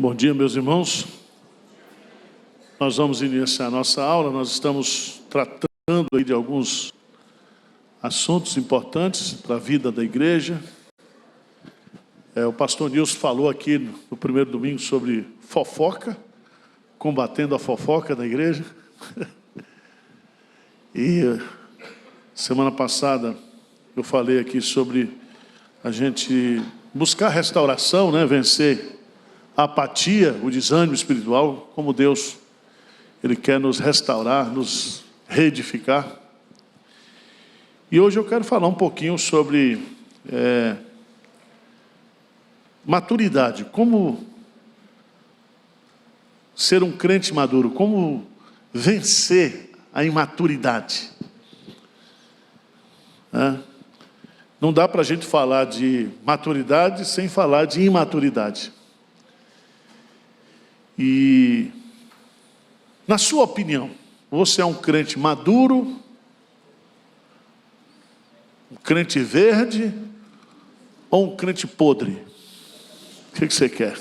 Bom dia, meus irmãos. Nós vamos iniciar a nossa aula. Nós estamos tratando aí de alguns assuntos importantes para a vida da igreja. O pastor Nilson falou aqui no primeiro domingo sobre fofoca, combatendo a fofoca da igreja. E semana passada eu falei aqui sobre a gente buscar restauração, né? Vencer a apatia, o desânimo espiritual, como Deus, Ele quer nos restaurar, nos reedificar. E hoje eu quero falar um pouquinho sobre maturidade, como ser um crente maduro, como vencer a imaturidade. Não dá para a gente falar de maturidade sem falar de imaturidade. E, na sua opinião, você é um crente maduro, um crente verde ou um crente podre? O que você quer?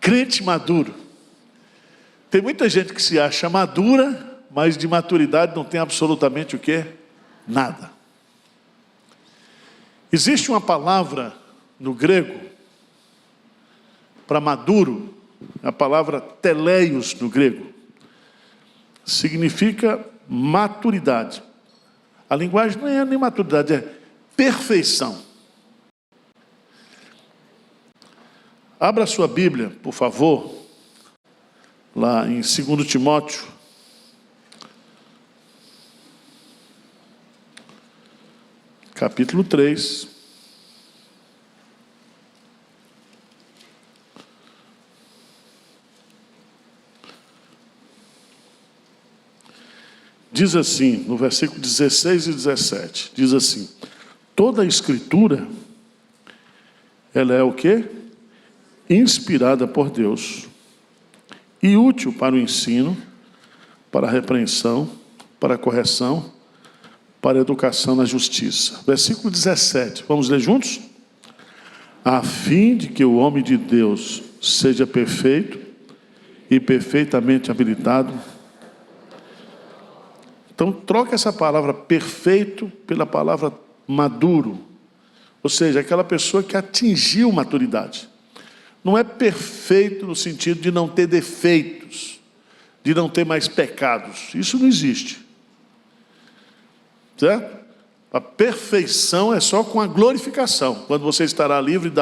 Crente maduro. Tem muita gente que se acha madura, mas de maturidade não tem absolutamente o quê? Nada. Existe uma palavra no grego para maduro, a palavra teleios no grego, significa maturidade. A linguagem não é nem maturidade, é perfeição. Abra sua Bíblia, por favor, lá em 2 Timóteo, capítulo 3. Diz assim, no versículo 16 e 17, diz assim: toda a Escritura, ela é o quê? Inspirada por Deus e útil para o ensino, para a repreensão, para a correção, para a educação na justiça. Versículo 17, vamos ler juntos? A fim de que o homem de Deus seja perfeito e perfeitamente habilitado. Então, troca essa palavra perfeito pela palavra maduro. Ou seja, aquela pessoa que atingiu maturidade. Não é perfeito no sentido de não ter defeitos, de não ter mais pecados. Isso não existe. Certo? A perfeição é só com a glorificação, quando você estará livre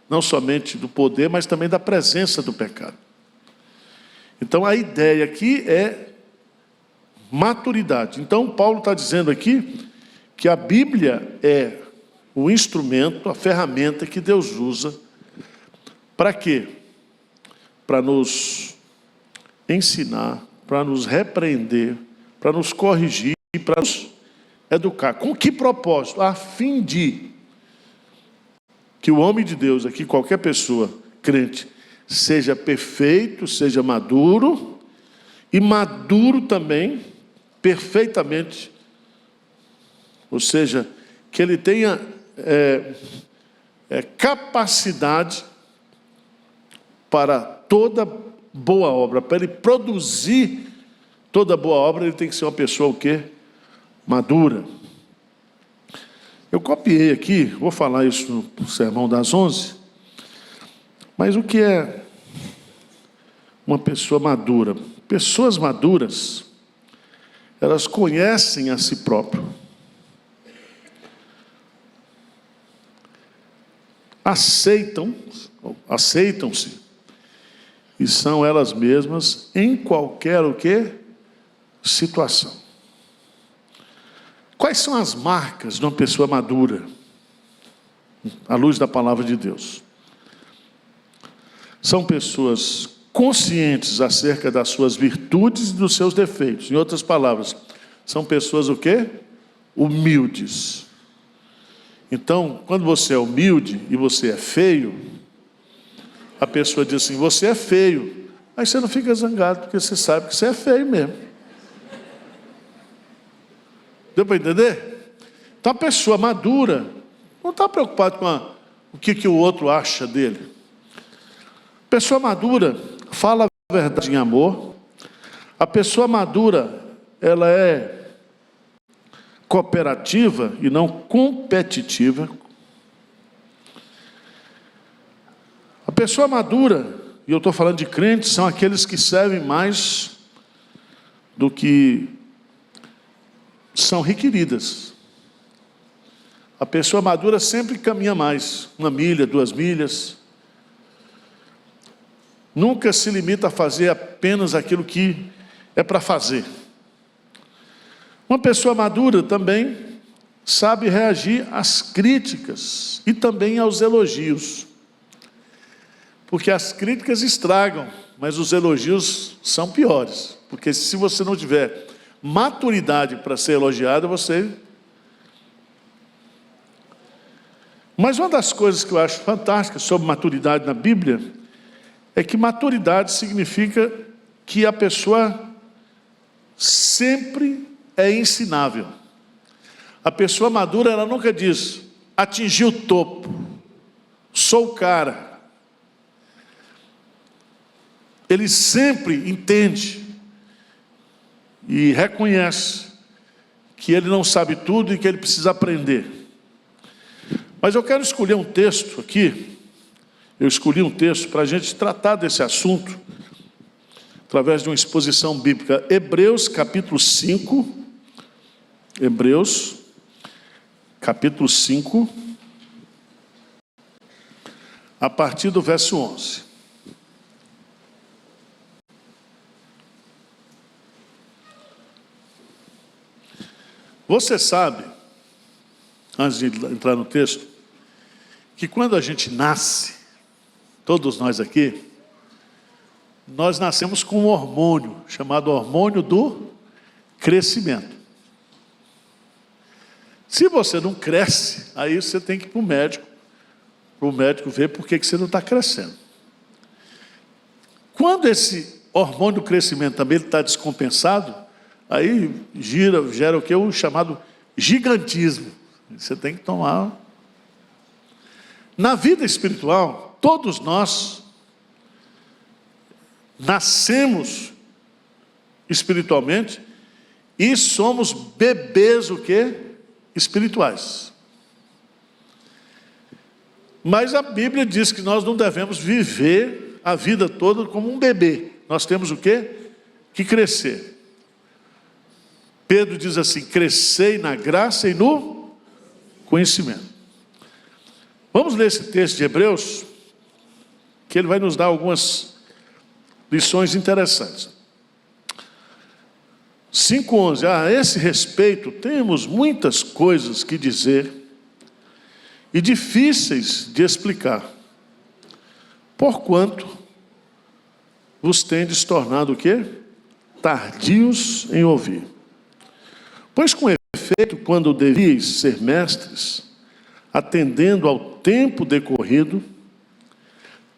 não somente do poder, mas também da presença do pecado. Então a ideia aqui é maturidade. Então Paulo está dizendo aqui que a Bíblia é o instrumento, a ferramenta que Deus usa. Para quê? Para nos ensinar, para nos repreender, para nos corrigir, para nos educar. Com que propósito? A fim de que o homem de Deus, aqui qualquer pessoa crente, seja perfeito, seja maduro, e maduro também, perfeitamente, ou seja, que ele tenha capacidade para toda boa obra. Para ele produzir toda boa obra, ele tem que ser uma pessoa o quê? Madura. Eu copiei aqui, vou falar isso no Sermão das 11, mas o que é uma pessoa madura? Pessoas maduras, elas conhecem a si próprio, aceitam-se, e são elas mesmas em qualquer o quê? Situação. Quais são as marcas de uma pessoa madura, à luz da palavra de Deus? São pessoas conscientes acerca das suas virtudes e dos seus defeitos. Em outras palavras, são pessoas o quê? Humildes. Então, quando você é humilde e você é feio, a pessoa diz assim, você é feio. Aí você não fica zangado, porque você sabe que você é feio mesmo. Deu para entender? Então a pessoa madura Não está preocupado com o que o outro acha dele. Pessoa madura fala a verdade em amor. A pessoa madura, ela é cooperativa e não competitiva. A pessoa madura, e eu estou falando de crentes, são aqueles que servem mais do que são requeridas. A pessoa madura sempre caminha mais, 1 milha, 2 milhas. Nunca se limita a fazer apenas aquilo que é para fazer. Uma pessoa madura também sabe reagir às críticas e também aos elogios. Porque as críticas estragam, mas os elogios são piores. Porque se você não tiver maturidade para ser elogiado, você... Mas uma das coisas que eu acho fantástica sobre maturidade na Bíblia é que maturidade significa que a pessoa sempre é ensinável. A pessoa madura, ela nunca diz, atingi o topo, sou o cara. Ele sempre entende e reconhece que ele não sabe tudo e que ele precisa aprender. Mas eu quero escolher um texto aqui, eu escolhi um texto para a gente tratar desse assunto, através de uma exposição bíblica. Hebreus capítulo 5, Hebreus capítulo 5, a partir do verso 11. Você sabe, antes de entrar no texto, que quando a gente nasce, todos nós aqui, nós nascemos com um hormônio, chamado hormônio do crescimento. Se você não cresce, aí você tem que ir para o médico ver por que você não está crescendo. Quando esse hormônio do crescimento também está descompensado, aí gera o que? O chamado gigantismo. Você tem que tomar. Na vida espiritual, todos nós nascemos espiritualmente e somos bebês o quê? Espirituais. Mas a Bíblia diz que nós não devemos viver a vida toda como um bebê. Nós temos o quê? Que crescer. Pedro diz assim, crescei na graça e no conhecimento. Vamos ler esse texto de Hebreus, que ele vai nos dar algumas lições interessantes. 5:11, a esse respeito temos muitas coisas que dizer e difíceis de explicar, porquanto vos tendes tornado o quê? Tardios em ouvir. Pois com efeito, quando devíeis ser mestres, atendendo ao tempo decorrido,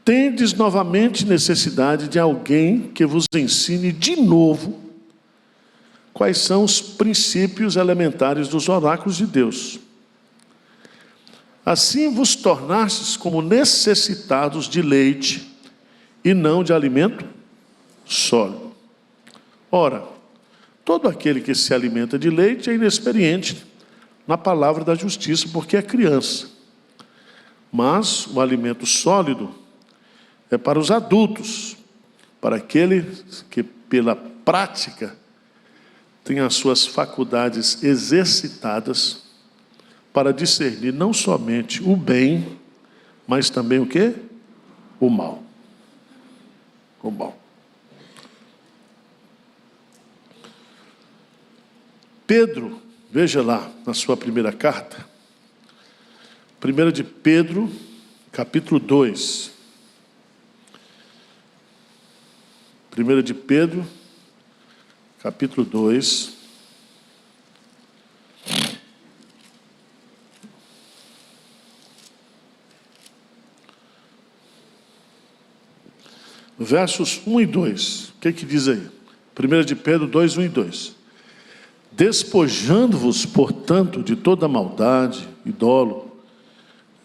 tendes novamente necessidade de alguém que vos ensine de novo quais são os princípios elementares dos oráculos de Deus. Assim vos tornastes como necessitados de leite e não de alimento sólido. Ora, todo aquele que se alimenta de leite é inexperiente na palavra da justiça, porque é criança. Mas o alimento sólido é para os adultos, para aqueles que pela prática têm as suas faculdades exercitadas para discernir não somente o bem, mas também o quê? O mal. O mal. Pedro, veja lá na sua primeira carta, 1 de Pedro, capítulo 2. 1 de Pedro, capítulo 2. Versos 1 e 2. O que diz aí? 1 de Pedro 2, 1 e 2. Despojando-vos, portanto, de toda maldade e dolo,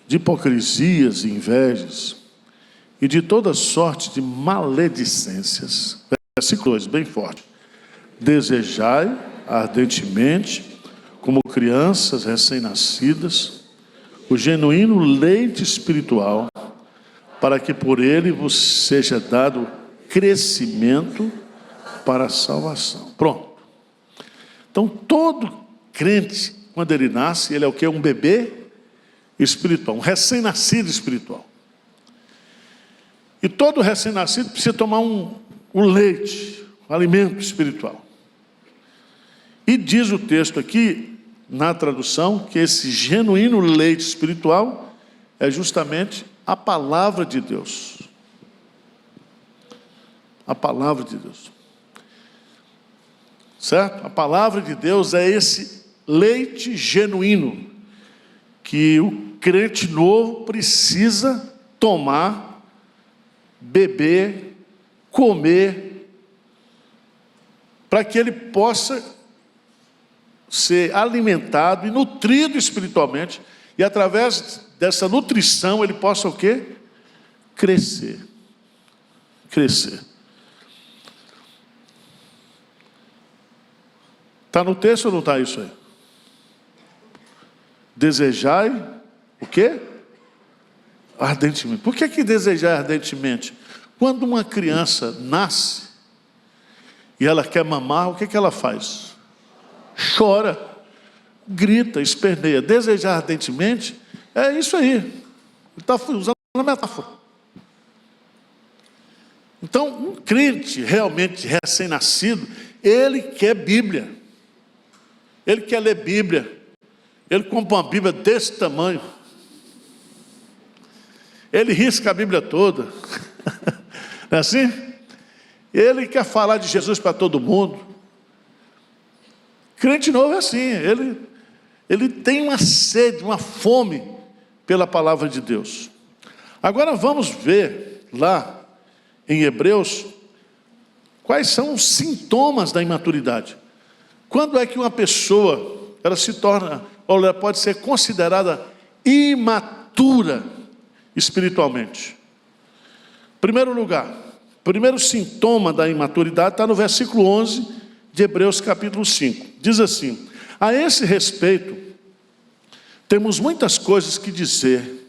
de hipocrisias e invejas, e de toda sorte de maledicências. Versículo 2, bem forte. Desejai ardentemente, como crianças recém-nascidas, o genuíno leite espiritual, para que por ele vos seja dado crescimento para a salvação. Pronto. Então, todo crente, quando ele nasce, ele é o quê? Um bebê espiritual, um recém-nascido espiritual. E todo recém-nascido precisa tomar um leite, um alimento espiritual. E diz o texto aqui, na tradução, que esse genuíno leite espiritual é justamente a palavra de Deus. A palavra de Deus. Certo? A palavra de Deus é esse leite genuíno que o crente novo precisa tomar, beber, comer, para que ele possa ser alimentado e nutrido espiritualmente, e através dessa nutrição ele possa o quê? Crescer. Crescer. Está no texto ou não está isso aí? Desejai o quê? Ardentemente. Por que desejar ardentemente? Quando uma criança nasce e ela quer mamar, o que ela faz? Chora, grita, esperneia. Desejar ardentemente é isso aí. Ele está usando a metáfora. Então, um crente realmente recém-nascido, ele quer Bíblia. Ele quer ler Bíblia. Ele compra uma Bíblia desse tamanho. Ele risca a Bíblia toda. Não é assim? Ele quer falar de Jesus para todo mundo. Crente novo é assim. Ele tem uma sede, uma fome pela palavra de Deus. Agora vamos ver lá em Hebreus quais são os sintomas da imaturidade. Quando é que uma pessoa ela se torna, ou ela pode ser considerada imatura espiritualmente? Primeiro lugar, primeiro sintoma da imaturidade está no versículo 11 de Hebreus capítulo 5. Diz assim: a esse respeito, temos muitas coisas que dizer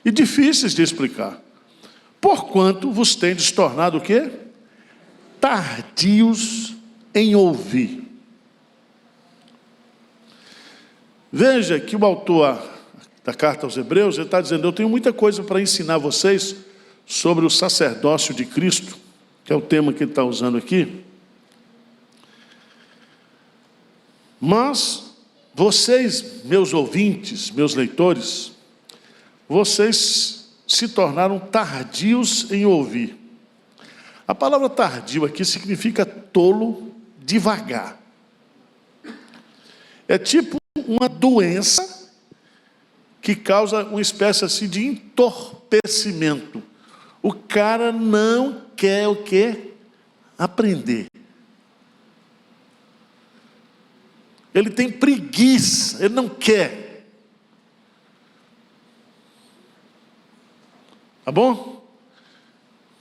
e difíceis de explicar, porquanto vos tendes tornado o quê? Tardios em ouvir. Veja que o autor da carta aos Hebreus, ele está dizendo: eu tenho muita coisa para ensinar vocês sobre o sacerdócio de Cristo, que é o tema que ele está usando aqui. Mas vocês, meus ouvintes, meus leitores, vocês se tornaram tardios em ouvir. A palavra tardio aqui significa tolo, devagar. É tipo uma doença que causa uma espécie assim de entorpecimento. O cara não quer o quê? Aprender. Ele tem preguiça, ele não quer. Tá bom?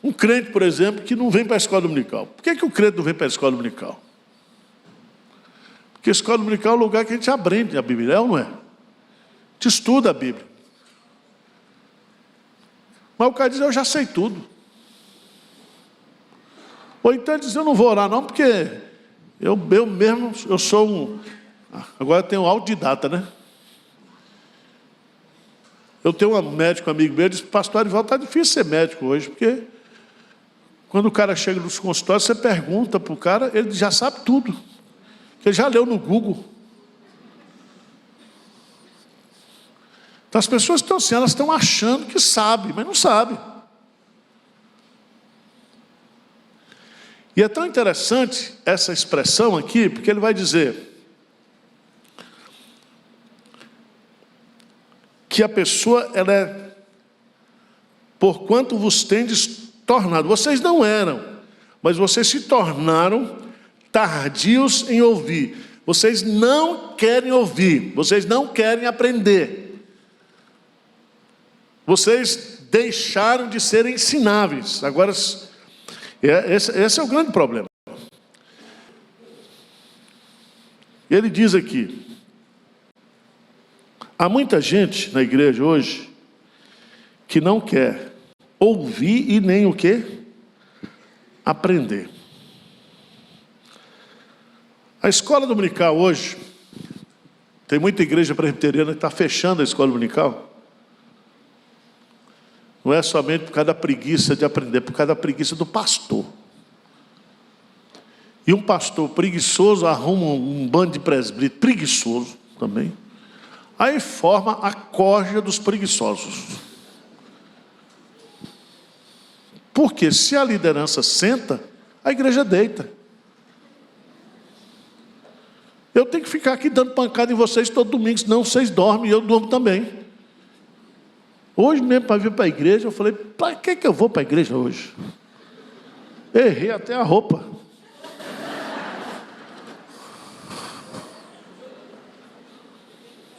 Um crente, por exemplo, que não vem para a escola dominical. Por que o crente não vem para a escola dominical? Porque a escola dominical é o lugar que a gente aprende a Bíblia, é ou não é? A gente estuda a Bíblia. Mas o cara diz: eu já sei tudo. Ou então ele diz: eu não vou orar não, porque eu mesmo, eu sou um... Agora eu tenho um autodidata, né? Eu tenho um médico amigo meu, ele disse: pastor Arivaldo, está difícil ser médico hoje, porque quando o cara chega nos consultórios, você pergunta para o cara, ele já sabe tudo. Ele já leu no Google. Então as pessoas estão assim, elas estão achando que sabem, mas não sabem. E é tão interessante essa expressão aqui, porque ele vai dizer que a pessoa, ela é, porquanto vos tendes tornado, vocês não eram, mas vocês se tornaram tardios em ouvir. Vocês não querem ouvir, vocês não querem aprender. Vocês deixaram de ser ensináveis. Agora, esse é o grande problema. Ele diz aqui, há muita gente na igreja hoje que não quer ouvir e nem o quê? Aprender. A escola dominical hoje, tem muita igreja presbiteriana que está fechando a escola dominical. Não é somente por causa da preguiça de aprender, é por causa da preguiça do pastor. E um pastor preguiçoso arruma um bando de presbítero preguiçoso também. Aí forma a corja dos preguiçosos. Porque se a liderança senta, a igreja deita. Eu tenho que ficar aqui dando pancada em vocês todo domingo, senão vocês dormem e eu durmo também. Hoje mesmo, para vir para a igreja, eu falei, para que eu vou para a igreja hoje? Errei até a roupa.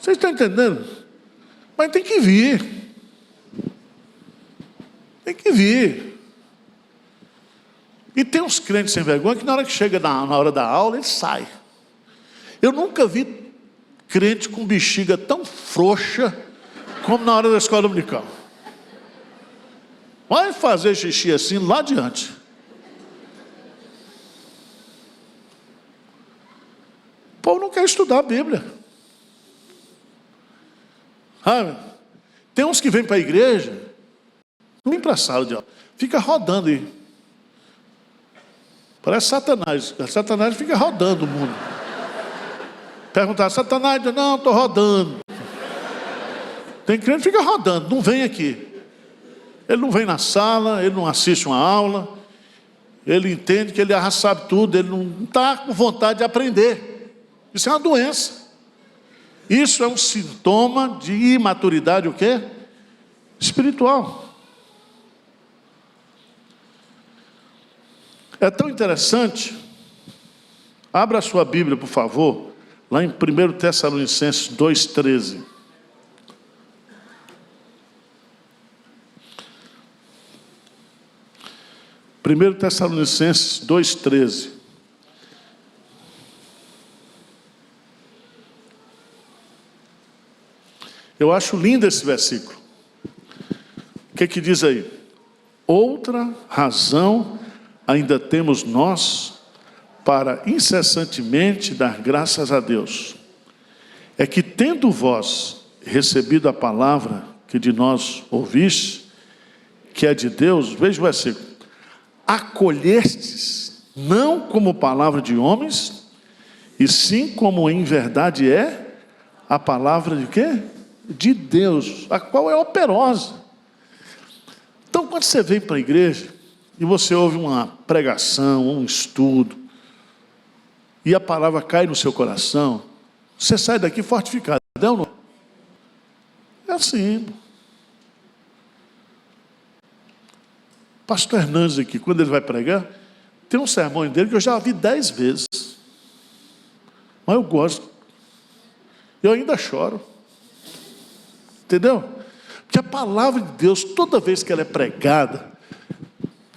Vocês estão entendendo? Mas tem que vir. Tem que vir. E tem uns crentes sem vergonha que na hora que chega na hora da aula, ele sai. Eu nunca vi crente com bexiga tão frouxa como na hora da escola dominical. Vai fazer xixi assim lá adiante. O povo não quer estudar a Bíblia. Tem uns que vêm para a igreja, não vem para a sala de aula, fica rodando aí. Parece Satanás. Satanás fica rodando o mundo. Perguntar, Satanás, não, estou rodando. Tem crente que fica rodando, não vem aqui. Ele não vem na sala, ele não assiste uma aula, ele entende que ele já sabe tudo, ele não está com vontade de aprender. Isso é uma doença. Isso é um sintoma de imaturidade, o quê? Espiritual. É tão interessante. Abra a sua Bíblia, por favor, lá em 1 Tessalonicenses 2,13. 1 Tessalonicenses 2,13. Eu acho lindo esse versículo. O que diz aí? Outra razão ainda temos nós para incessantemente dar graças a Deus. É que tendo vós recebido a palavra que de nós ouviste, que é de Deus, veja o versículo, acolhestes, não como palavra de homens, e sim como em verdade é a palavra de quê? De Deus, a qual é operosa. Então, quando você vem para a igreja e você ouve uma pregação, um estudo, e a palavra cai no seu coração, você sai daqui fortificado, é ou não? É assim. Pastor Hernandes aqui, quando ele vai pregar, tem um sermão dele que eu já ouvi 10 vezes. Mas eu gosto. Eu ainda choro. Entendeu? Porque a palavra de Deus, toda vez que ela é pregada,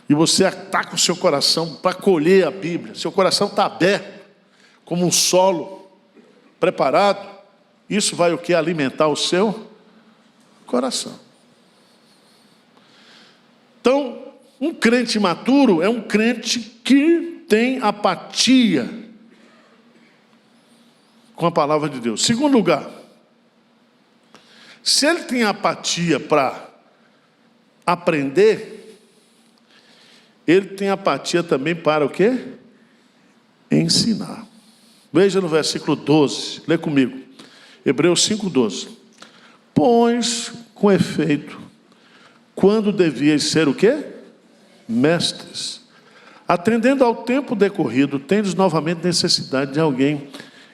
e você ataca o seu coração para colher a Bíblia, seu coração está aberto, como um solo preparado, isso vai o que? Alimentar o seu coração. Então, um crente maturo é um crente que tem apatia com a palavra de Deus. Segundo lugar, se ele tem apatia para aprender, ele tem apatia também para o quê? Ensinar. Veja no versículo 12, lê comigo. Hebreus 5,12. Pois, com efeito, quando devias ser o quê? Mestres. Atendendo ao tempo decorrido, tendes novamente necessidade de alguém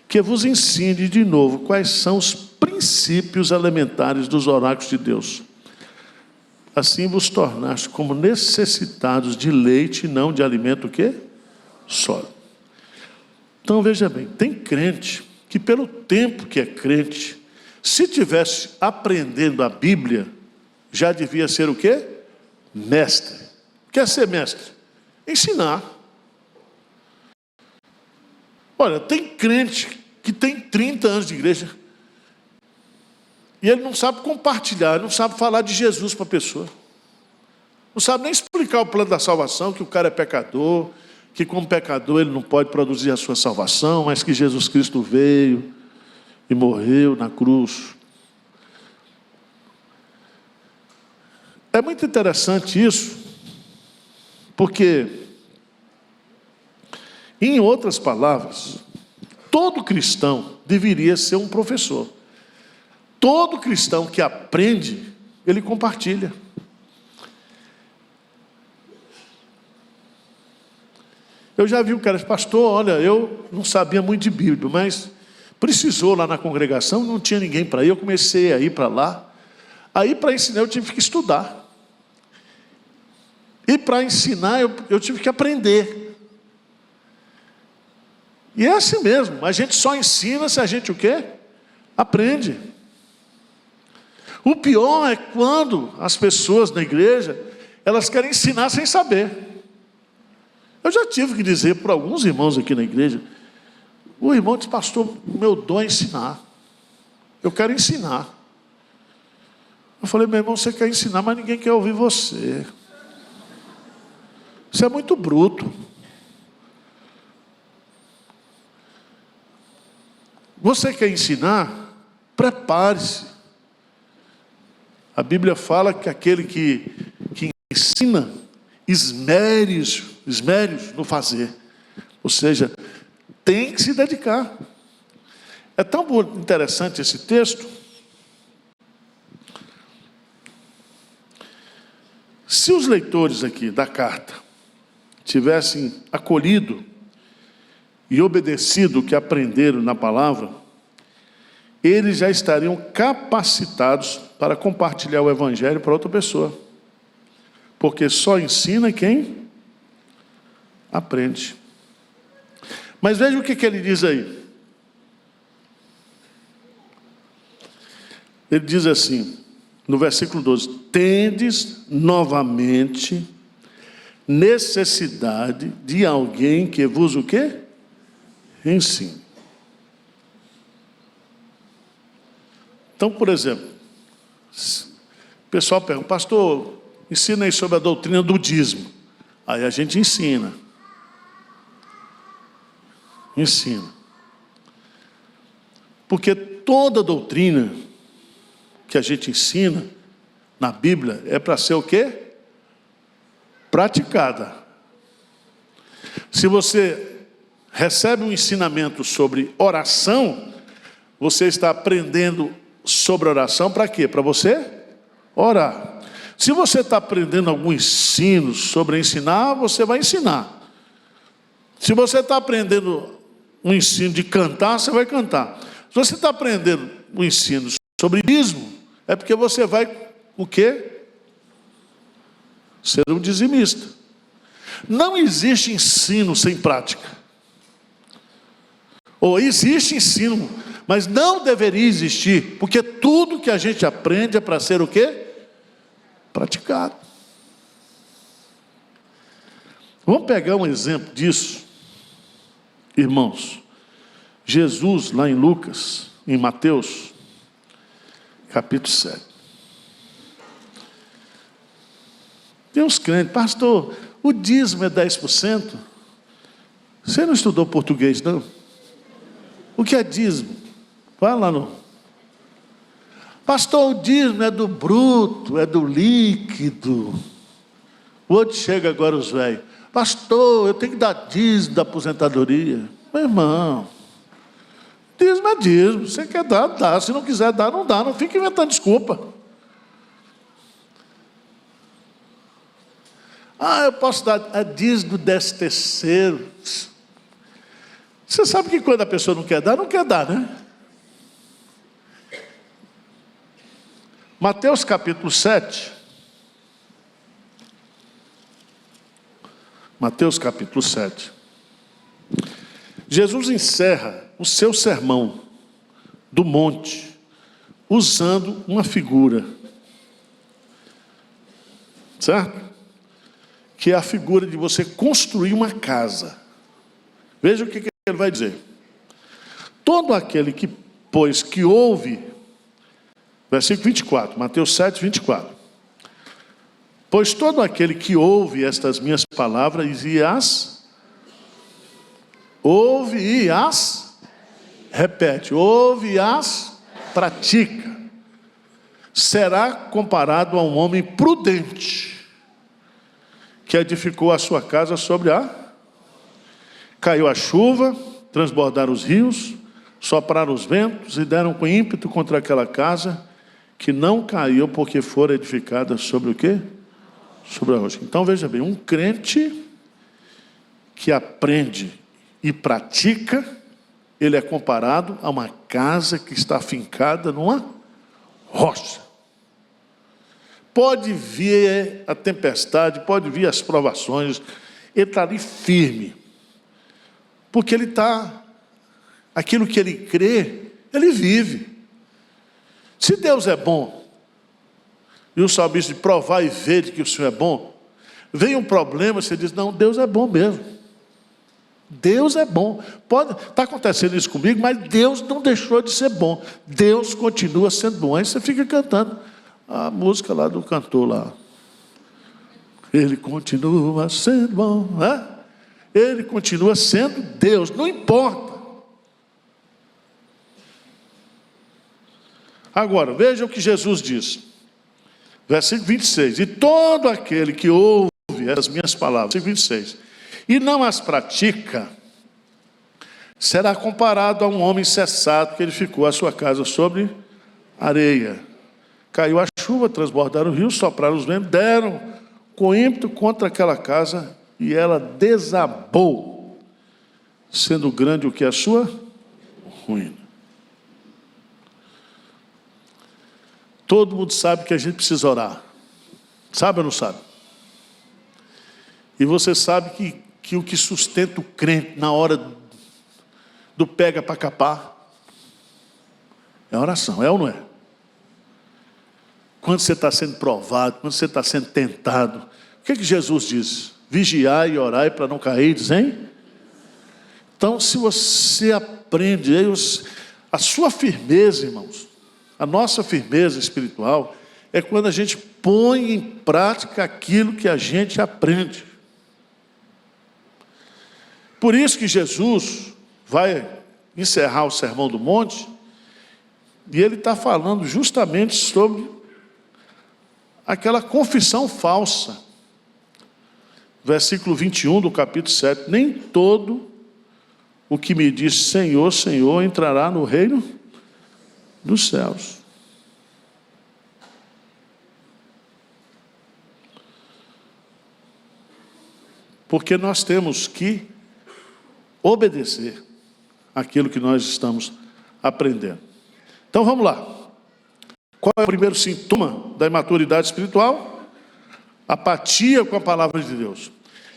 que vos ensine de novo quais são os princípios elementares dos oráculos de Deus. Assim vos tornaste como necessitados de leite e não de alimento o quê? Sólido. Então veja bem, tem crente que pelo tempo que é crente, se tivesse aprendendo a Bíblia, já devia ser o quê? Mestre. Quer ser mestre? Ensinar. Olha, tem crente que tem 30 anos de igreja e ele não sabe compartilhar, não sabe falar de Jesus para a pessoa. Não sabe nem explicar o plano da salvação, que o cara é pecador, que como pecador ele não pode produzir a sua salvação, mas que Jesus Cristo veio e morreu na cruz. É muito interessante isso, porque, em outras palavras, todo cristão deveria ser um professor. Todo cristão que aprende, ele compartilha. Eu já vi um cara, pastor, olha, eu não sabia muito de Bíblia, mas precisou lá na congregação, não tinha ninguém para ir, eu comecei a ir para lá. Aí para ensinar eu tive que estudar. E para ensinar eu tive que aprender. E é assim mesmo, a gente só ensina se a gente o quê? Aprende. O pior é quando as pessoas na igreja, elas querem ensinar sem saber. Eu já tive que dizer para alguns irmãos aqui na igreja, o irmão disse, pastor, o meu dom é ensinar. Eu quero ensinar. Eu falei, meu irmão, você quer ensinar, mas ninguém quer ouvir você. Isso é muito bruto. Você quer ensinar? Prepare-se. A Bíblia fala que aquele que ensina, esmere-os no fazer. Ou seja, tem que se dedicar. É tão interessante esse texto. Se os leitores aqui da carta tivessem acolhido e obedecido o que aprenderam na palavra, eles já estariam capacitados para compartilhar o evangelho para outra pessoa. Porque só ensina quem aprende. Mas veja o que ele diz aí. Ele diz assim, no versículo 12: tendes novamente necessidade de alguém que vos o quê? Ensine. Então, por exemplo, o pessoal pergunta, pastor, ensina aí sobre a doutrina do dízimo. Aí a gente ensina. Ensina. Porque toda doutrina que a gente ensina na Bíblia é para ser o quê? Praticada. Se você recebe um ensinamento sobre oração, você está aprendendo sobre oração para quê? Para você orar. Se você está aprendendo algum ensino sobre ensinar, você vai ensinar. Se você está aprendendo um ensino de cantar, você vai cantar. Se você está aprendendo um ensino sobre dízimo, é porque você vai o quê? Ser um dizimista. Não existe ensino sem prática. Ou existe ensino, mas não deveria existir, porque tudo que a gente aprende é para ser o quê? Praticado. Vamos pegar um exemplo disso, irmãos. Jesus, lá em Lucas, em Mateus, capítulo 7. Tem uns crentes, pastor, o dízimo é 10%. Você não estudou português, não? O que é dízimo? Vai lá no... Pastor, o dízimo é do bruto, é do líquido. O outro chega agora, os velhos. Pastor, eu tenho que dar dízimo da aposentadoria. Meu irmão, dízimo é dízimo. Você quer dar, dá. Se não quiser dar, não dá. Não fica inventando desculpa. Ah, eu posso dar a dízimo do 13º. Você sabe que quando a pessoa não quer dar, né? Mateus capítulo 7. Mateus capítulo 7. Jesus encerra o seu sermão do monte usando uma figura. certo? Que é a figura de você construir uma casa. Veja o que ele vai dizer. Todo aquele que, pois, que ouve, versículo 24, Mateus 7, 24. Pois todo aquele que ouve estas minhas palavras e as ouve e as repete, ouve e as pratica, será comparado a um homem prudente que edificou a sua casa sobre a... Caiu a chuva, transbordaram os rios, sopraram os ventos e deram com ímpeto contra aquela casa que não caiu porque fora edificada sobre o quê? Sobre a rocha. Então veja bem, um crente que aprende e pratica, ele é comparado a uma casa que está fincada numa rocha. Pode vir a tempestade, pode vir as provações, ele está ali firme, porque ele está, aquilo que ele crê, ele vive. Se Deus é bom, e o salmista diz, provar e ver que o Senhor é bom, vem um problema, você diz, não, Deus é bom mesmo. Deus é bom. Está acontecendo isso comigo, mas Deus não deixou de ser bom. Deus continua sendo bom. Aí você fica cantando a música lá do cantor lá. Ele continua sendo bom. Né? Ele continua sendo Deus, não importa. Agora, veja o que Jesus diz. Versículo 26. E todo aquele que ouve as minhas palavras, versículo 26, e não as pratica, será comparado a um homem insensato que edificou a sua casa sobre areia. Caiu a chuva, transbordaram o rio, sopraram os ventos, deram com ímpeto contra aquela casa, e ela desabou, sendo grande o que? A sua ruína. Todo mundo sabe que a gente precisa orar. Sabe ou não sabe? E você sabe que o que sustenta o crente na hora do pega para capar é a oração, é ou não é? Quando você está sendo provado, quando você está sendo tentado, o que Jesus diz? Vigiai e orai para não cair, hein? Então, se você aprende, a sua firmeza, irmãos, a nossa firmeza espiritual é quando a gente põe em prática aquilo que a gente aprende. Por isso que Jesus vai encerrar o Sermão do Monte, e ele está falando justamente sobre aquela confissão falsa. Versículo 21 do capítulo 7. Nem todo o que me diz Senhor, Senhor, entrará no reino dos céus. Porque nós temos que obedecer aquilo que nós estamos aprendendo. Então vamos lá. Qual é o primeiro sintoma da imaturidade espiritual? Apatia com a palavra de Deus.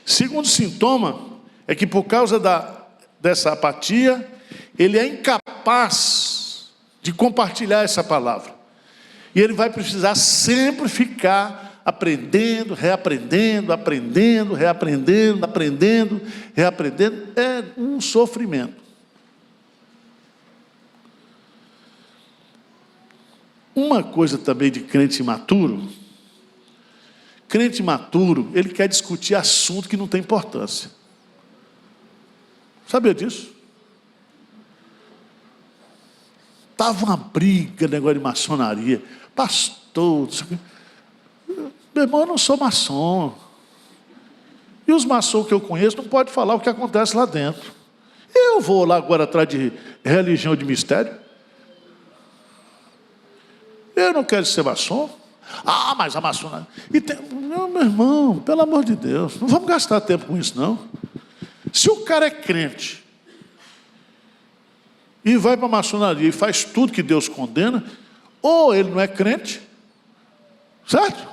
Segundo sintoma é que por causa dessa apatia, ele é incapaz de compartilhar essa palavra. E ele vai precisar sempre ficar aprendendo, reaprendendo, aprendendo, reaprendendo, aprendendo, reaprendendo. É um sofrimento. Uma coisa também de crente imaturo, ele quer discutir assunto que não tem importância. Sabia disso? Estava uma briga, negócio de maçonaria. Pastor, meu irmão, eu não sou maçom. E os maçons que eu conheço não podem falar o que acontece lá dentro. Eu vou lá agora atrás de religião de mistério? Eu não quero ser maçom. Ah, mas a maçonaria... Meu irmão, pelo amor de Deus, não vamos gastar tempo com isso, não. Se o cara é crente e vai para a maçonaria e faz tudo que Deus condena, ou ele não é crente, certo?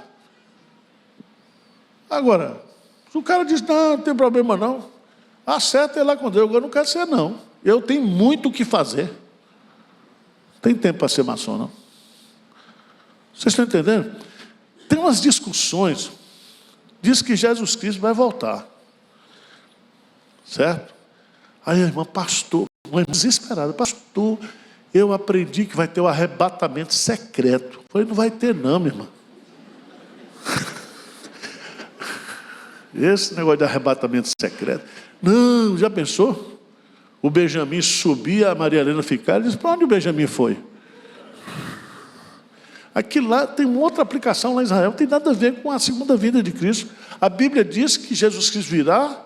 Agora, se o cara diz, não tem problema não, acerta ele lá com Deus, eu não quero ser não, eu tenho muito o que fazer, não tem tempo para ser maçom não. Vocês estão entendendo? Tem umas discussões diz que Jesus Cristo vai voltar. Certo? Aí a irmã, pastor, uma irmã desesperada, pastor, eu aprendi que vai ter o arrebatamento secreto. Eu falei, não vai ter não, minha irmã. Esse negócio de arrebatamento secreto. Não, já pensou? O Benjamim subia, a Maria Helena ficava, ele disse, para onde o Benjamim foi? Aquilo lá tem uma outra aplicação lá em Israel, não tem nada a ver com a segunda vinda de Cristo. A Bíblia diz que Jesus Cristo virá,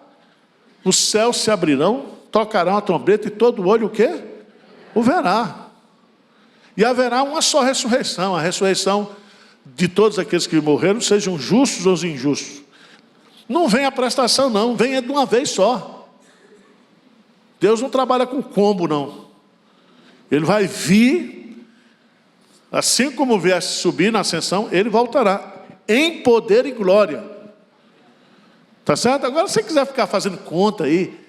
os céus se abrirão, tocarão a trombeta e todo olho o quê? O verá. E haverá uma só ressurreição, a ressurreição de todos aqueles que morreram, sejam justos ou injustos. Não vem a prestação não, vem de uma vez só. Deus não trabalha com combo não. Ele vai vir, assim como viesse subir na ascensão, ele voltará em poder e glória. Tá certo? Agora se você quiser ficar fazendo conta aí,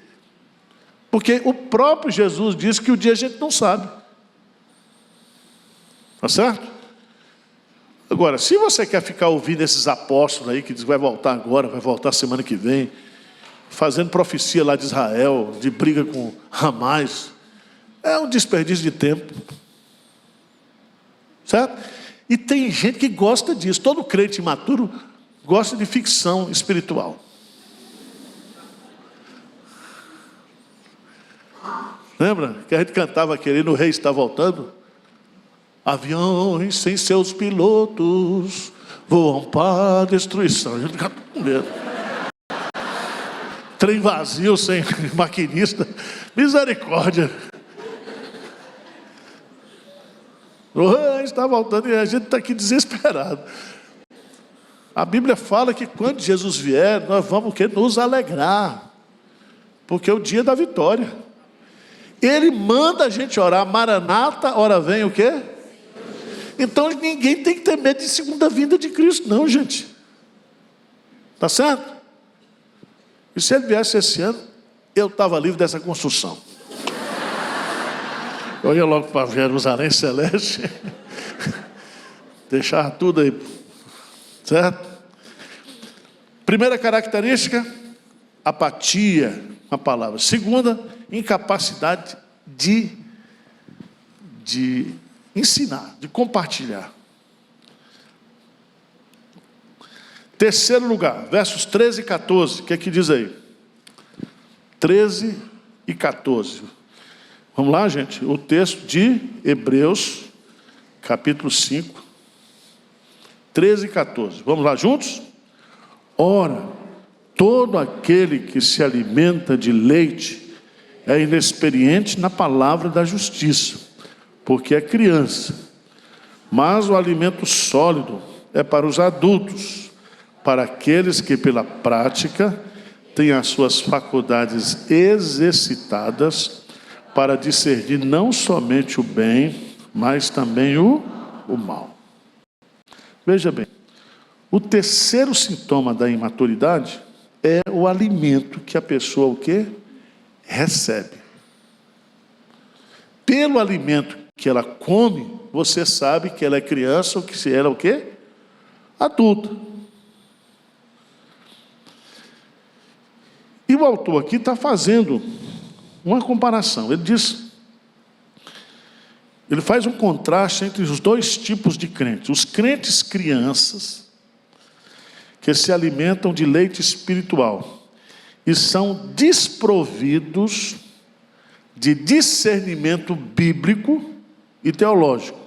porque o próprio Jesus disse que o dia a gente não sabe. Tá certo? Agora, se você quer ficar ouvindo esses apóstolos aí, que diz que vai voltar agora, vai voltar semana que vem, fazendo profecia lá de Israel, de briga com Hamas, é um desperdício de tempo. Certo? E tem gente que gosta disso. Todo crente imaturo gosta de ficção espiritual. Lembra que a gente cantava aquele, o rei está voltando? Aviões sem seus pilotos voam para a destruição. A gente fica com medo. Trem vazio sem maquinista. Misericórdia. O rei está voltando e a gente está aqui desesperado. A Bíblia fala que quando Jesus vier, nós vamos nos alegrar. Porque é o dia da vitória. Ele manda a gente orar, Maranata, ora vem o quê? Então ninguém tem que ter medo de segunda vinda de Cristo, não, gente. Tá certo? E se ele viesse esse ano, eu estava livre dessa construção. Eu ia logo para Jerusalém Celeste, deixar tudo aí, certo? Primeira característica, apatia, a palavra. Segunda, incapacidade de ensinar, de compartilhar. Terceiro lugar, versos 13 e 14, o que é que diz aí? 13 e 14. Vamos lá, gente? O texto de Hebreus, capítulo 5, 13 e 14. Vamos lá juntos? Ora, todo aquele que se alimenta de leite é inexperiente na palavra da justiça, porque é criança. Mas o alimento sólido é para os adultos, para aqueles que pela prática têm as suas faculdades exercitadas para discernir não somente o bem, mas também o mal. Veja bem, o terceiro sintoma da imaturidade é o alimento que a pessoa o quê? Recebe. Pelo alimento que ela come, você sabe que ela é criança ou que se ela é o quê? Adulta. E o autor aqui está fazendo uma comparação. Ele faz um contraste entre os dois tipos de crentes. Os crentes crianças, que se alimentam de leite espiritual e são desprovidos de discernimento bíblico e teológico.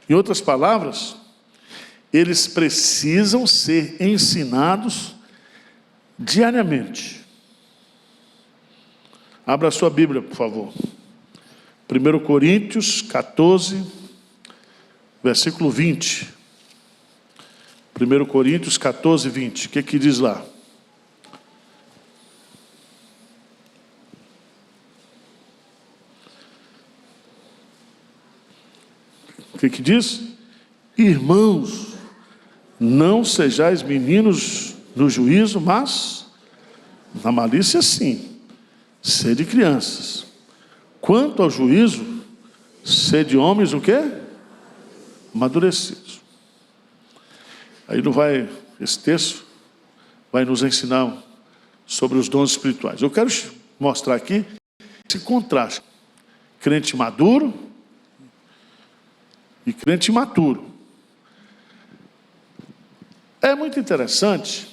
Em outras palavras, eles precisam ser ensinados diariamente. Abra a sua Bíblia, por favor. 1 Coríntios 14, versículo 20. 1 Coríntios 14, 20. O que que diz lá? O que que diz? Irmãos, não sejais meninos no juízo, mas na malícia sim, sede crianças. Quanto ao juízo, sede homens o quê? Amadurecidos. Aí não vai, esse texto vai nos ensinar sobre os dons espirituais. Eu quero mostrar aqui esse contraste. Crente maduro e crente imaturo. É muito interessante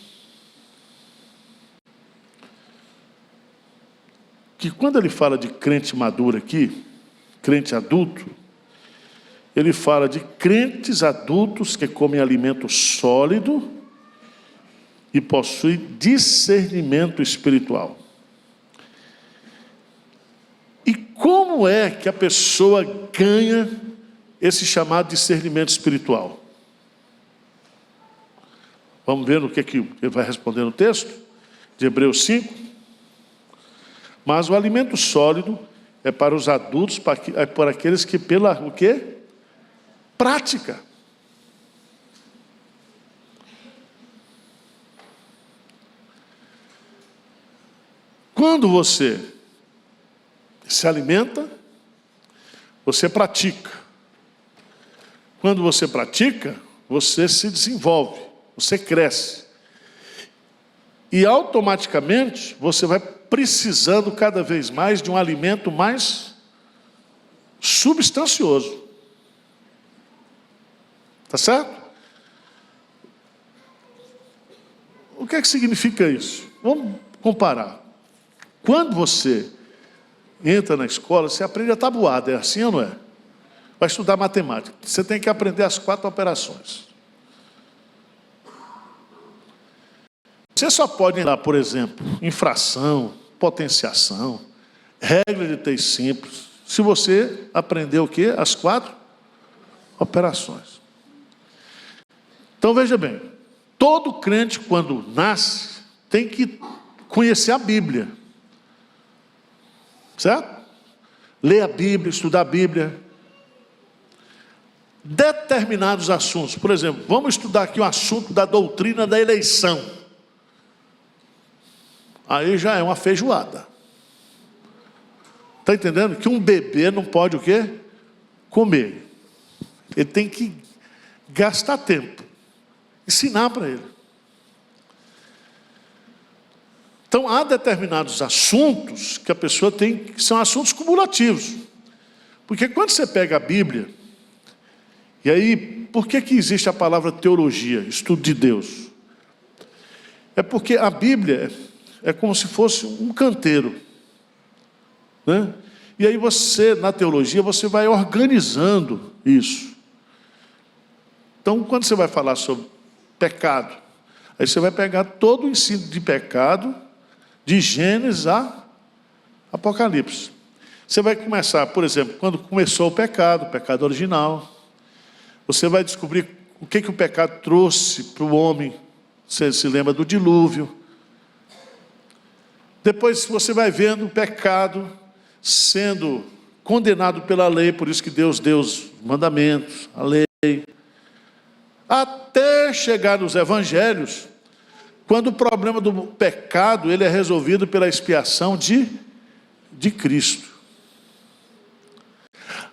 que quando ele fala de crente maduro aqui, crente adulto, ele fala de crentes adultos que comem alimento sólido e possuem discernimento espiritual. E como é que a pessoa ganha esse chamado discernimento espiritual? Vamos ver no que ele vai responder no texto de Hebreus 5. Mas o alimento sólido é para os adultos, para aqueles que pela o quê? Prática. Quando você se alimenta, você pratica. Quando você pratica, você se desenvolve. Você cresce. E automaticamente você vai precisando cada vez mais de um alimento mais substancioso. Tá certo? O que é que significa isso? Vamos comparar. Quando você entra na escola, você aprende a tabuada, é assim ou não é? Vai estudar matemática. Você tem que aprender as 4 operações. Você só pode entrar, por exemplo, em fração, potenciação, regra de 3 simples, se você aprender o quê? As 4 operações. Então veja bem, todo crente quando nasce tem que conhecer a Bíblia. Certo? Ler a Bíblia, estudar a Bíblia. Determinados assuntos, por exemplo, vamos estudar aqui o assunto da doutrina da eleição. Aí já é uma feijoada. Está entendendo? Que um bebê não pode o quê? Comer. Ele tem que gastar tempo. Ensinar para ele. Então, há determinados assuntos que a pessoa tem, que são assuntos cumulativos. Porque quando você pega a Bíblia, e aí, por que existe a palavra teologia, estudo de Deus? É porque a Bíblia é como se fosse um canteiro, né? E aí você, na teologia, você vai organizando isso. Então, quando você vai falar sobre pecado, aí você vai pegar todo o ensino de pecado, de Gênesis a Apocalipse. Você vai começar, por exemplo, quando começou o pecado original. Você vai descobrir o que o pecado trouxe para o homem. Você se lembra do dilúvio. Depois você vai vendo o pecado sendo condenado pela lei, por isso que Deus deu os mandamentos, a lei. Até chegar nos evangelhos, quando o problema do pecado ele é resolvido pela expiação de Cristo.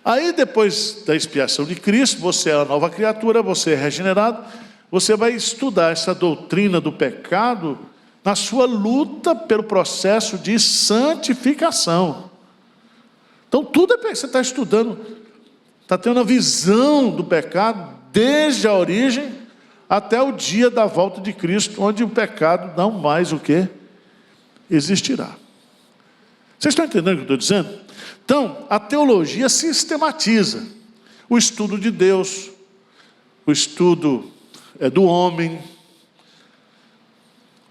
Aí depois da expiação de Cristo, você é uma nova criatura, você é regenerado, você vai estudar essa doutrina do pecado na sua luta pelo processo de santificação. Então tudo é você está estudando, está tendo uma visão do pecado desde a origem até o dia da volta de Cristo, onde o pecado não mais o que existirá. Vocês estão entendendo o que eu estou dizendo? Então, a teologia sistematiza o estudo de Deus, o estudo do homem,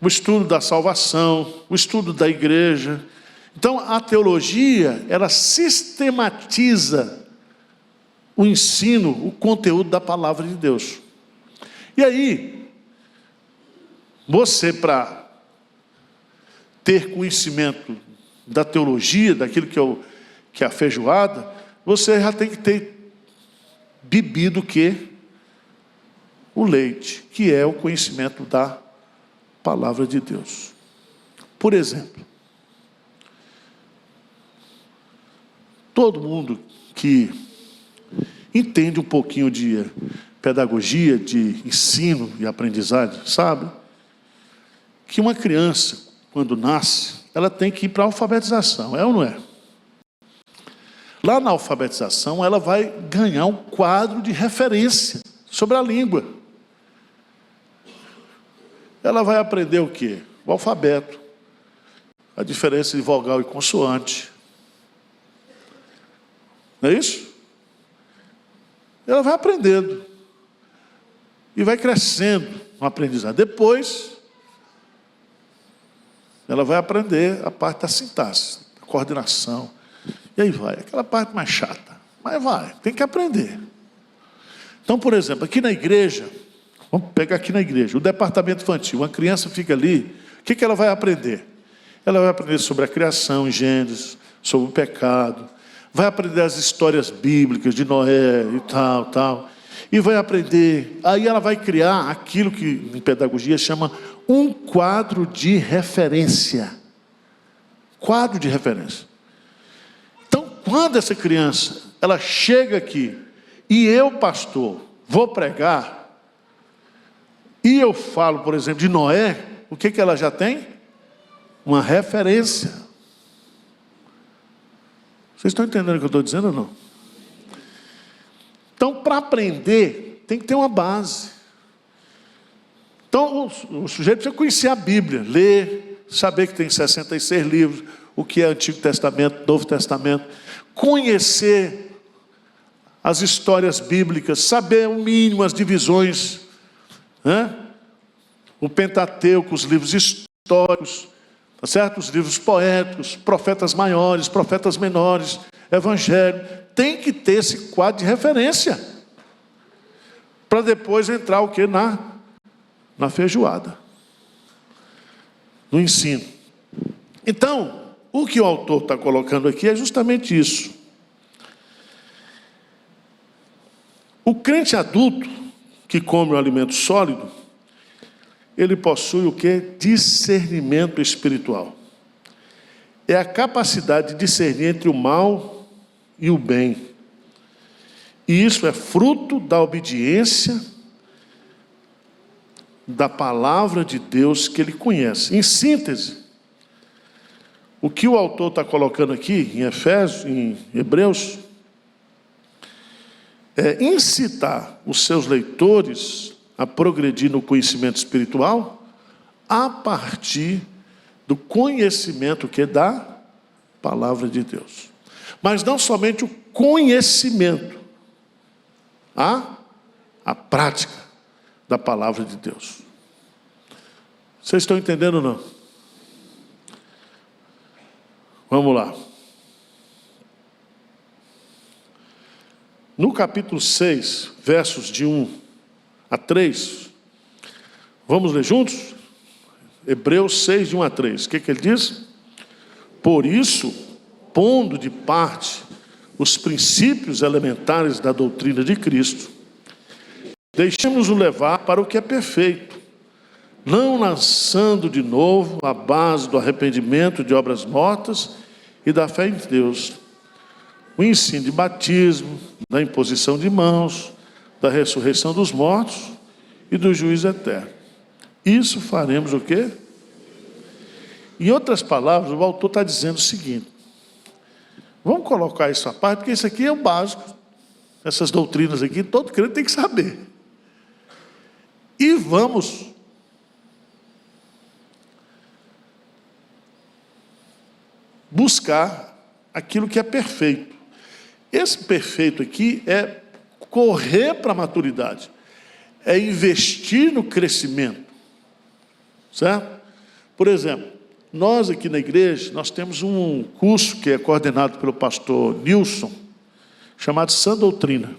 o estudo da salvação, o estudo da igreja. Então, a teologia, ela sistematiza o ensino, o conteúdo da palavra de Deus. E aí, você para ter conhecimento da teologia, daquilo que é a feijoada, você já tem que ter bebido o quê? O leite, que é o conhecimento da palavra de Deus. Por exemplo, todo mundo que entende um pouquinho de pedagogia, de ensino e aprendizagem, sabe que uma criança, quando nasce, ela tem que ir para a alfabetização, é ou não é? Lá na alfabetização, ela vai ganhar um quadro de referência sobre a língua. Ela vai aprender o quê? O alfabeto, a diferença de vogal e consoante. Não é isso? Ela vai aprendendo e vai crescendo no aprendizado. Depois, ela vai aprender a parte da sintaxe, da coordenação. E aí vai, aquela parte mais chata. Mas vai, tem que aprender. Então, por exemplo, aqui na igreja, vamos pegar aqui na igreja, o departamento infantil, uma criança fica ali, o que ela vai aprender? Ela vai aprender sobre a criação em Gênesis, sobre o pecado, vai aprender as histórias bíblicas de Noé e tal. E vai aprender, aí ela vai criar aquilo que em pedagogia chama um quadro de referência. Quadro de referência. Então, quando essa criança, ela chega aqui, e eu, pastor, vou pregar, e eu falo, por exemplo, de Noé, o que ela já tem? Uma referência. Vocês estão entendendo o que eu estou dizendo ou não? Então, para aprender, tem que ter uma base. Então, o sujeito precisa conhecer a Bíblia, ler, saber que tem 66 livros, o que é Antigo Testamento, Novo Testamento, conhecer as histórias bíblicas, saber o mínimo as divisões, né? O Pentateuco, os livros históricos, tá certo? Os livros poéticos, profetas maiores, profetas menores, evangelho. Tem que ter esse quadro de referência para depois entrar o que? Na feijoada, no ensino. Então, o que o autor está colocando aqui é justamente isso. O crente adulto que come o alimento sólido, ele possui o que? Discernimento espiritual. É a capacidade de discernir entre o mal e o bem. E isso é fruto da obediência da palavra de Deus que ele conhece. Em síntese, o que o autor está colocando aqui em Efésios, em Hebreus, é incitar os seus leitores a progredir no conhecimento espiritual a partir do conhecimento que dá palavra de Deus. Mas não somente o conhecimento, a prática da palavra de Deus. Vocês estão entendendo ou não? Vamos lá. No capítulo 6, versos de 1 a 3, vamos ler juntos? Hebreus 6, de 1 a 3. O que ele diz? Por isso, pondo de parte os princípios elementares da doutrina de Cristo, deixemos-o levar para o que é perfeito, não lançando de novo a base do arrependimento de obras mortas e da fé em Deus, o ensino de batismo, da imposição de mãos, da ressurreição dos mortos e do juízo eterno. Isso faremos o quê? Em outras palavras, o autor está dizendo o seguinte: vamos colocar isso à parte, porque isso aqui é o básico. Essas doutrinas aqui, todo crente tem que saber. E vamos buscar aquilo que é perfeito. Esse perfeito aqui é correr para a maturidade, é investir no crescimento, certo? Por exemplo, nós aqui na igreja, nós temos um curso que é coordenado pelo pastor Nilson, chamado Sã Doutrina.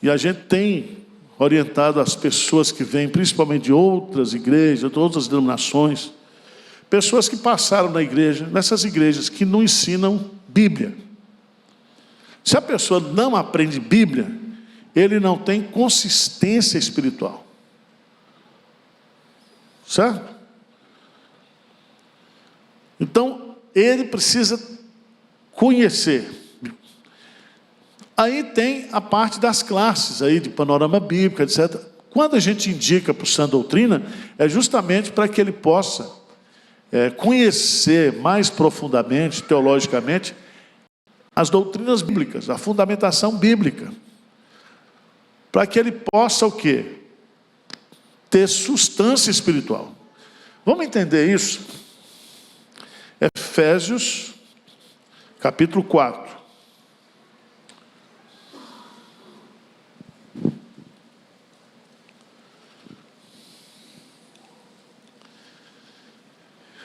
E a gente tem orientado as pessoas que vêm, principalmente de outras igrejas, de outras denominações, pessoas que passaram na igreja, nessas igrejas que não ensinam Bíblia. Se a pessoa não aprende Bíblia, ele não tem consistência espiritual. Certo? Então, ele precisa conhecer. Aí tem a parte das classes, aí, de panorama bíblico, etc. Quando a gente indica para o Sã Doutrina, é justamente para que ele possa conhecer mais profundamente, teologicamente, as doutrinas bíblicas, a fundamentação bíblica. Para que ele possa o quê? Ter substância espiritual. Vamos entender isso? Efésios, capítulo 4.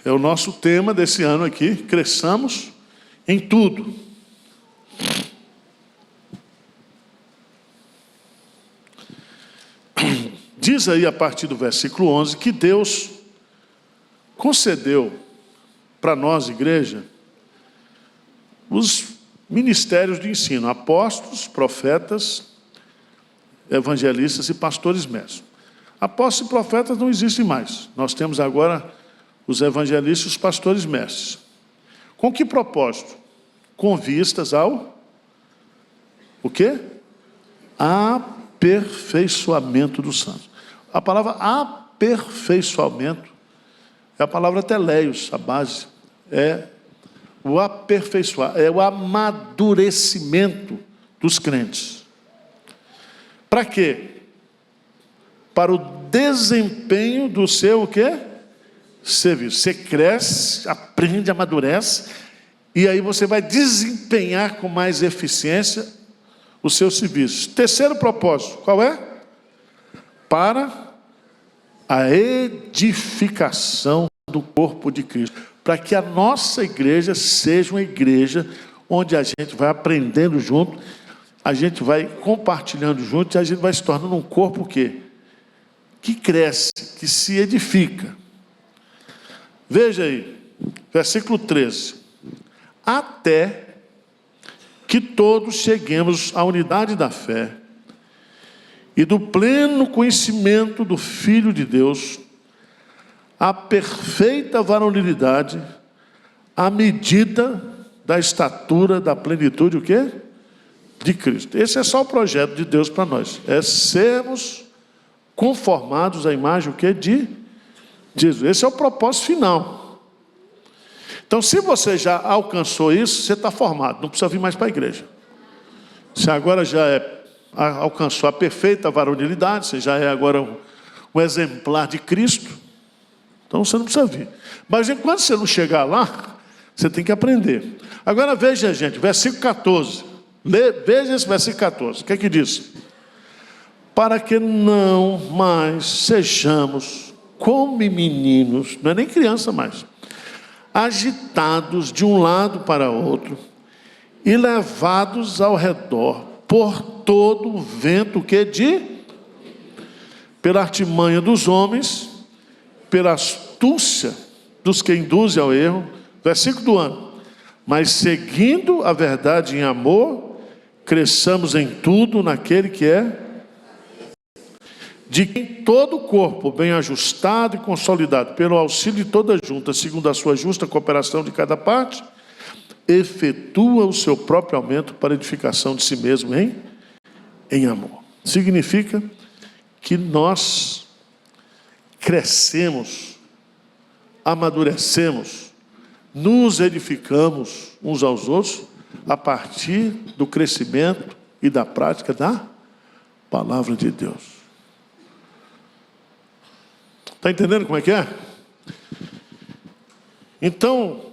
É o nosso tema desse ano aqui, cresçamos em tudo. Diz aí a partir do versículo 11 que Deus concedeu para nós, igreja, os ministérios de ensino, apóstolos, profetas, evangelistas e pastores mestres. Apóstolos e profetas não existem mais. Nós temos agora os evangelistas e os pastores mestres. Com que propósito? Com vistas ao o quê? Aperfeiçoamento dos santos. A palavra aperfeiçoamento é a palavra teleios, a base. É o aperfeiçoar, é o amadurecimento dos crentes. Para quê? Para o desempenho do seu o quê? Serviço. Você cresce, aprende, amadurece, e aí você vai desempenhar com mais eficiência o seu serviço. Terceiro propósito, qual é? Para a edificação do corpo de Cristo. Para que a nossa igreja seja uma igreja onde a gente vai aprendendo junto, a gente vai compartilhando junto, e a gente vai se tornando um corpo que cresce, que se edifica. Veja aí, versículo 13. Até que todos cheguemos à unidade da fé e do pleno conhecimento do Filho de Deus, à perfeita varonilidade, à medida da estatura da plenitude, o quê? De Cristo. Esse é só o projeto de Deus para nós. É sermos conformados à imagem, o quê? De Jesus. Esse é o propósito final. Então, se você já alcançou isso, você está formado. Não precisa vir mais para a igreja. Você agora já alcançou a perfeita varonilidade, você já é agora um exemplar de Cristo. Então, você não precisa vir. Mas enquanto você não chegar lá, você tem que aprender. Agora, veja, gente, versículo 14. Veja esse versículo 14. O que é que diz? Para que não mais sejamos como meninos, não é nem criança mais, agitados de um lado para outro e levados ao redor por todo o vento pela artimanha dos homens, pela astúcia dos que induzem ao erro. Versículo do ano. Mas seguindo a verdade em amor, cresçamos em tudo naquele que é de quem todo o corpo, bem ajustado e consolidado, pelo auxílio de toda junta, segundo a sua justa cooperação de cada parte, efetua o seu próprio aumento para edificação de si mesmo em amor. Significa que nós crescemos, amadurecemos, nos edificamos uns aos outros a partir do crescimento e da prática da palavra de Deus. Está entendendo como é que é? Então,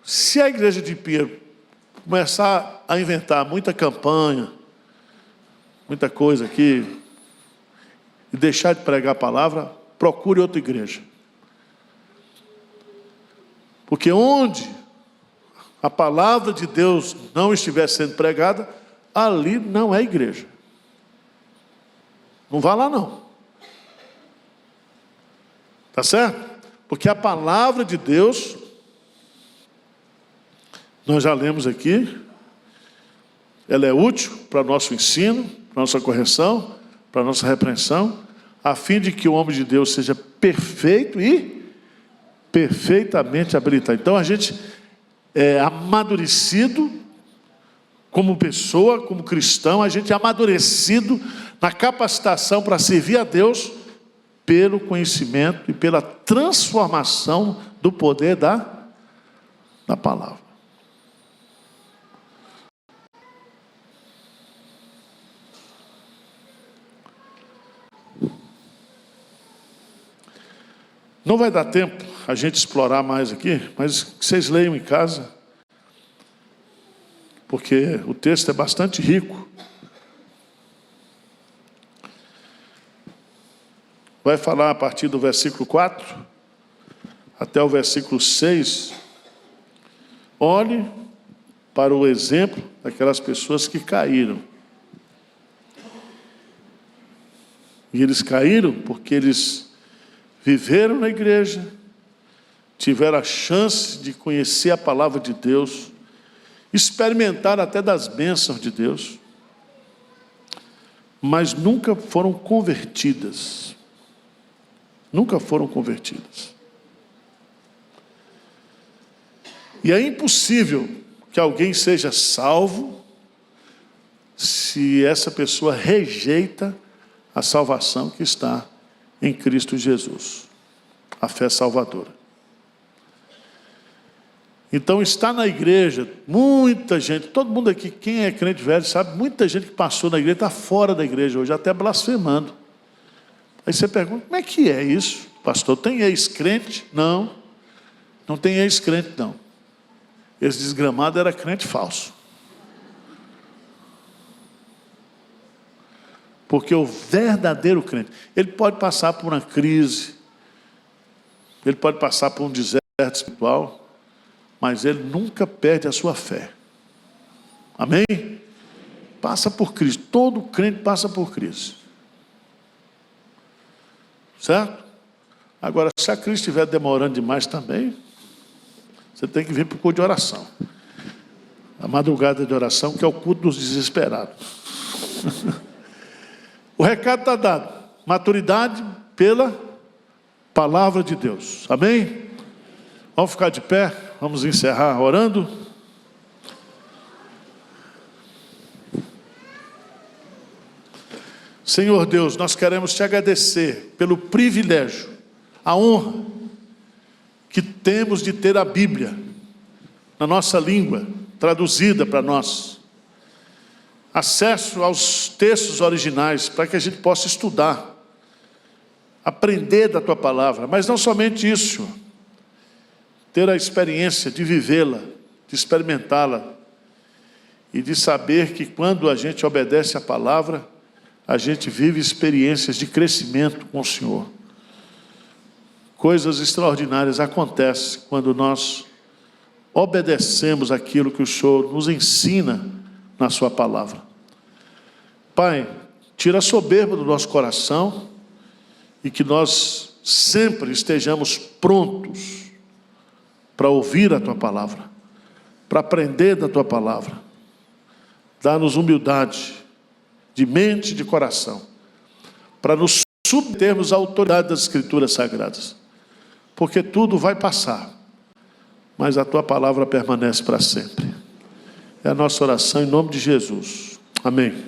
se a igreja de Pinheiro começar a inventar muita campanha, muita coisa aqui, e deixar de pregar a palavra, procure outra igreja. Porque onde a palavra de Deus não estiver sendo pregada, ali não é igreja. Não vá lá não. Tá certo? Porque a palavra de Deus, nós já lemos aqui, ela é útil para o nosso ensino, para a nossa correção, para a nossa repreensão, a fim de que o homem de Deus seja perfeito e perfeitamente habilitado. Então a gente é amadurecido como pessoa, como cristão, a gente é amadurecido na capacitação para servir a Deus pelo conhecimento e pela transformação do poder da palavra. Não vai dar tempo a gente explorar mais aqui, mas que vocês leiam em casa, porque o texto é bastante rico. Vai falar a partir do versículo 4 até o versículo 6. Olhe para o exemplo daquelas pessoas que caíram. E eles caíram porque eles viveram na igreja, tiveram a chance de conhecer a palavra de Deus, experimentar até das bênçãos de Deus, mas nunca foram convertidas. Nunca foram convertidas. E é impossível que alguém seja salvo se essa pessoa rejeita a salvação que está em Cristo Jesus, a fé salvadora. Então está na igreja, muita gente, todo mundo aqui, quem é crente velho sabe, muita gente que passou na igreja está fora da igreja hoje, até blasfemando. Aí você pergunta, como é que é isso? Pastor, tem ex-crente? Não, não tem ex-crente não. Esse desgramado era crente falso. Porque o verdadeiro crente, ele pode passar por uma crise, ele pode passar por um deserto espiritual, mas ele nunca perde a sua fé. Amém? Passa por crise, todo crente passa por crise. Certo? Agora, se a crise estiver demorando demais também, você tem que vir para o culto de oração. A madrugada de oração, que é o culto dos desesperados. O recado está dado. Maturidade pela palavra de Deus. Amém? Vamos ficar de pé. Vamos encerrar orando. Senhor Deus, nós queremos te agradecer pelo privilégio, a honra que temos de ter a Bíblia na nossa língua, traduzida para nós. Acesso aos textos originais, para que a gente possa estudar, aprender da Tua palavra, mas não somente isso, Senhor. Ter a experiência de vivê-la, de experimentá-la, e de saber que quando a gente obedece a palavra, a gente vive experiências de crescimento com o Senhor. Coisas extraordinárias acontecem quando nós obedecemos aquilo que o Senhor nos ensina na sua palavra. Pai, tira a soberba do nosso coração e que nós sempre estejamos prontos para ouvir a Tua palavra, para aprender da Tua palavra. Dá-nos humildade de mente e de coração, para nos submetermos à autoridade das Escrituras Sagradas, porque tudo vai passar, mas a Tua palavra permanece para sempre. É a nossa oração em nome de Jesus. Amém.